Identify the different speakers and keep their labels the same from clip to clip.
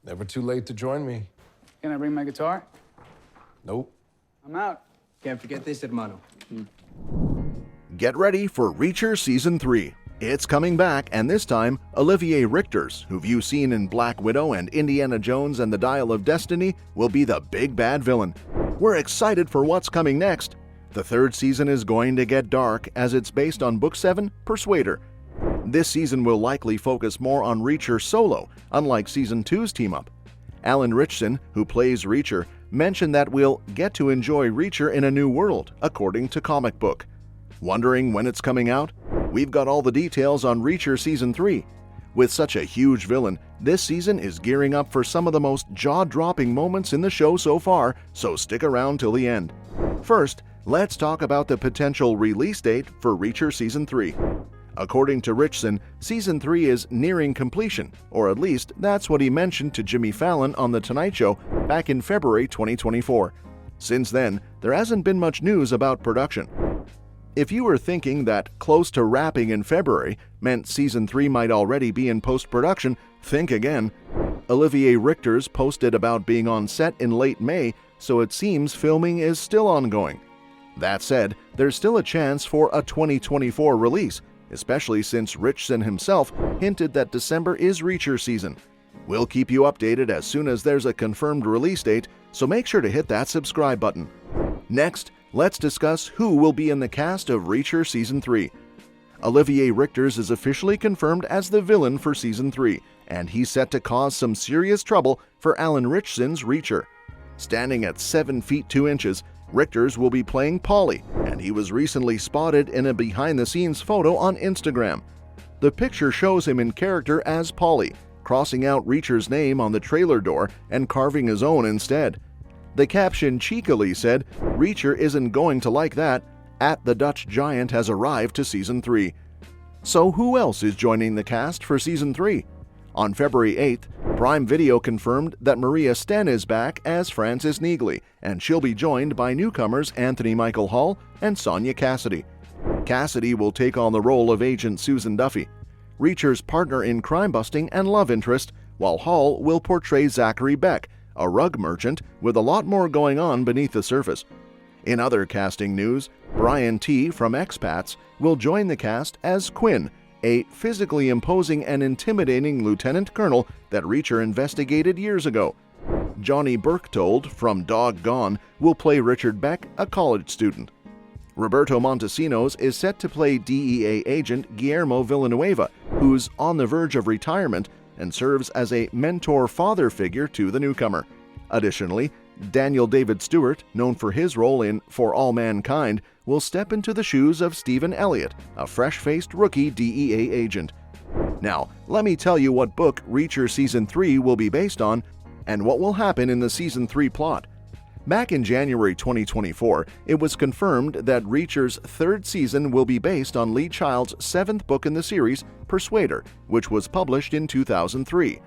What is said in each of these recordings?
Speaker 1: Never too late to join me.
Speaker 2: Can I bring my guitar?
Speaker 1: Nope.
Speaker 2: I'm out.
Speaker 3: Can't forget this, hermano.
Speaker 4: Get ready for Reacher Season 3. It's coming back, and this time, Olivier Richters, who you've seen in Black Widow and Indiana Jones and the Dial of Destiny, will be the big bad villain. We're excited for what's coming next. The third season is going to get dark, as it's based on Book 7, Persuader. This season will likely focus more on Reacher solo, unlike Season 2's team-up. Alan Ritchson, who plays Reacher, mentioned that we'll get to enjoy Reacher in a new world, according to Comic Book. Wondering when it's coming out? We've got all the details on Reacher Season 3. With such a huge villain, this season is gearing up for some of the most jaw-dropping moments in the show so far, so stick around till the end. First, let's talk about the potential release date for Reacher Season 3. According to Ritchson, Season 3 is nearing completion, or at least that's what he mentioned to Jimmy Fallon on The Tonight Show back in February 2024. Since then, there hasn't been much news about production. If you were thinking that close to wrapping in February meant Season 3 might already be in post-production, think again. Olivier Richters posted about being on set in late May, so it seems filming is still ongoing. That said, there's still a chance for a 2024 release, especially since Ritchson himself hinted that December is Reacher season. We'll keep you updated as soon as there's a confirmed release date, so make sure to hit that subscribe button. Next, let's discuss who will be in the cast of Reacher Season 3. Olivier Richters is officially confirmed as the villain for Season 3, and he's set to cause some serious trouble for Alan Ritchson's Reacher. Standing at 7 feet 2 inches, Richters will be playing Paulie, and he was recently spotted in a behind-the-scenes photo on Instagram. The picture shows him in character as Paulie, crossing out Reacher's name on the trailer door and carving his own instead. The caption cheekily said, "Reacher isn't going to like that. The Dutch Giant has arrived to Season 3. So who else is joining the cast for Season 3? On February 8th, Prime Video confirmed that Maria Sten is back as Frances Neagley, and she'll be joined by newcomers Anthony Michael Hall and Sonia Cassidy. Cassidy will take on the role of Agent Susan Duffy, Reacher's partner in crime-busting and love interest, while Hall will portray Zachary Beck, a rug merchant with a lot more going on beneath the surface. In other casting news, Brian T. from Expats will join the cast as Quinn, a physically imposing and intimidating lieutenant colonel that Reacher investigated years ago. Johnny Berchtold from Dog Gone will play Richard Beck, a college student. Roberto Montesinos is set to play DEA agent Guillermo Villanueva, who's on the verge of retirement and serves as a mentor father figure to the newcomer. Additionally, Daniel David Stewart, known for his role in For All Mankind, will step into the shoes of Stephen Elliott, a fresh-faced rookie DEA agent. Now, let me tell you what book Reacher Season 3 will be based on and what will happen in the Season 3 plot. Back in January 2024, it was confirmed that Reacher's third season will be based on Lee Child's seventh book in the series, Persuader, which was published in 2003.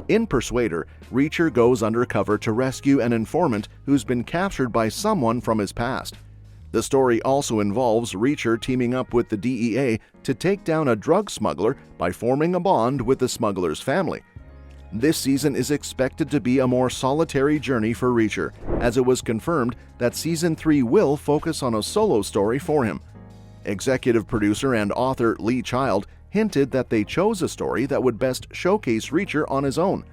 Speaker 4: In Persuader, Reacher goes undercover to rescue an informant who's been captured by someone from his past. The story also involves Reacher teaming up with the DEA to take down a drug smuggler by forming a bond with the smuggler's family. This season is expected to be a more solitary journey for Reacher, as it was confirmed that Season 3 will focus on a solo story for him. Executive producer and author Lee Child hinted that they chose a story that would best showcase Reacher on his own.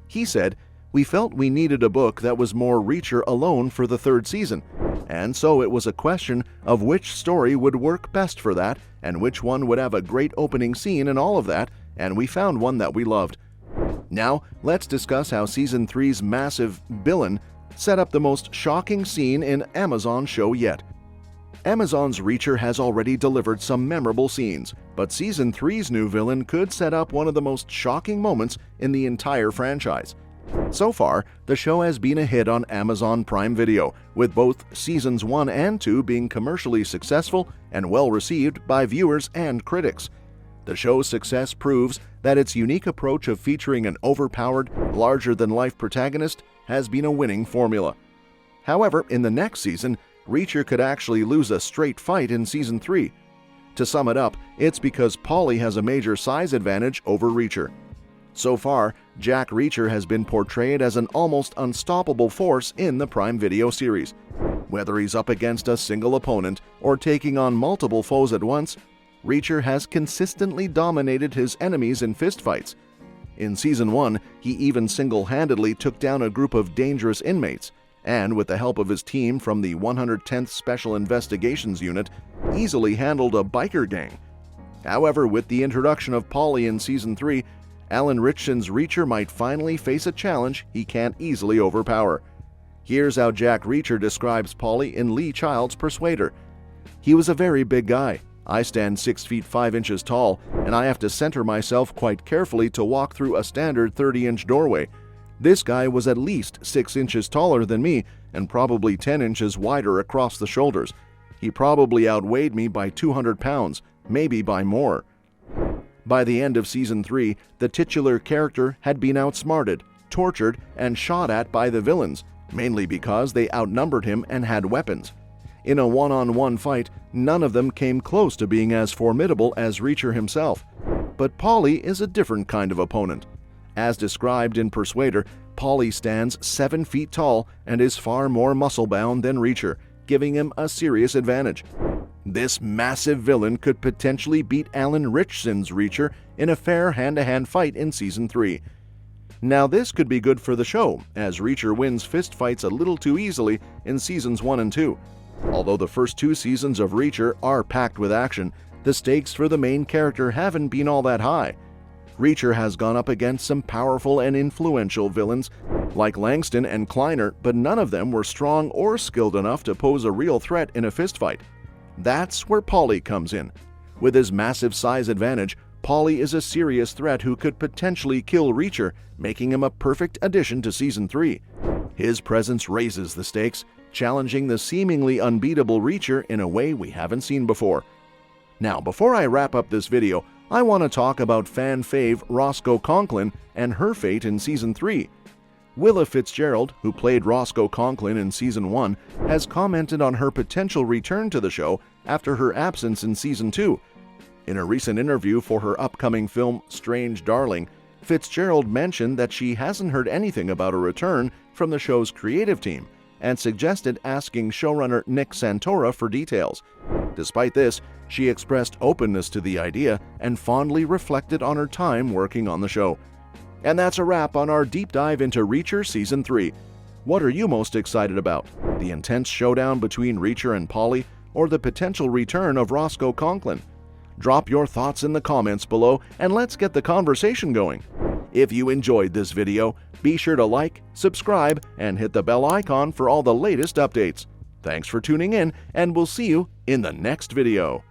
Speaker 4: He said, "We felt we needed a book that was more Reacher alone for the third season, and so it was a question of which story would work best for that and which one would have a great opening scene and all of that, and we found one that we loved." Now, let's discuss how Season 3's massive villain set up the most shocking scene in Amazon's show yet. Amazon's Reacher has already delivered some memorable scenes, but Season 3's new villain could set up one of the most shocking moments in the entire franchise. So far, the show has been a hit on Amazon Prime Video, with both Seasons 1 and 2 being commercially successful and well received by viewers and critics. The show's success proves that its unique approach of featuring an overpowered, larger-than-life protagonist has been a winning formula. However, in the next season, Reacher could actually lose a straight fight in Season 3. To sum it up, it's because Paulie has a major size advantage over Reacher. So far, Jack Reacher has been portrayed as an almost unstoppable force in the Prime Video series. Whether he's up against a single opponent or taking on multiple foes at once, Reacher has consistently dominated his enemies in fistfights. In Season 1, he even single-handedly took down a group of dangerous inmates, and with the help of his team from the 110th Special Investigations Unit, easily handled a biker gang. However, with the introduction of Paulie in Season 3, Alan Ritchson's Reacher might finally face a challenge he can't easily overpower. Here's how Jack Reacher describes Paulie in Lee Child's Persuader. "He was a very big guy. I stand 6 feet 5 inches tall, and I have to center myself quite carefully to walk through a standard 30-inch doorway. This guy was at least 6 inches taller than me and probably 10 inches wider across the shoulders. He probably outweighed me by 200 pounds, maybe by more." By the end of Season 3, the titular character had been outsmarted, tortured, and shot at by the villains, mainly because they outnumbered him and had weapons. In a one-on-one fight, none of them came close to being as formidable as Reacher himself. But Paulie is a different kind of opponent. As described in Persuader, Paulie stands 7 feet tall and is far more muscle-bound than Reacher, giving him a serious advantage. This massive villain could potentially beat Alan Ritchson's Reacher in a fair hand-to-hand fight in Season 3. Now this could be good for the show, as Reacher wins fistfights a little too easily in Seasons 1 and 2. Although the first 2 seasons of Reacher are packed with action, the stakes for the main character haven't been all that high. Reacher has gone up against some powerful and influential villains like Langston and Kleiner, but none of them were strong or skilled enough to pose a real threat in a fistfight. That's where Paulie comes in. With his massive size advantage, Paulie is a serious threat who could potentially kill Reacher, making him a perfect addition to Season 3. His presence raises the stakes, challenging the seemingly unbeatable Reacher in a way we haven't seen before. Now, before I wrap up this video, I want to talk about fan fave Roscoe Conklin and her fate in Season 3. Willa Fitzgerald, who played Roscoe Conklin in Season 1, has commented on her potential return to the show after her absence in Season 2. In a recent interview for her upcoming film Strange Darling, Fitzgerald mentioned that she hasn't heard anything about a return from the show's creative team and suggested asking showrunner Nick Santora for details. Despite this, she expressed openness to the idea and fondly reflected on her time working on the show. And that's a wrap on our deep dive into Reacher Season 3. What are you most excited about? The intense showdown between Reacher and Paulie, or the potential return of Roscoe Conklin? Drop your thoughts in the comments below and let's get the conversation going. If you enjoyed this video, be sure to like, subscribe, and hit the bell icon for all the latest updates. Thanks for tuning in, and we'll see you in the next video.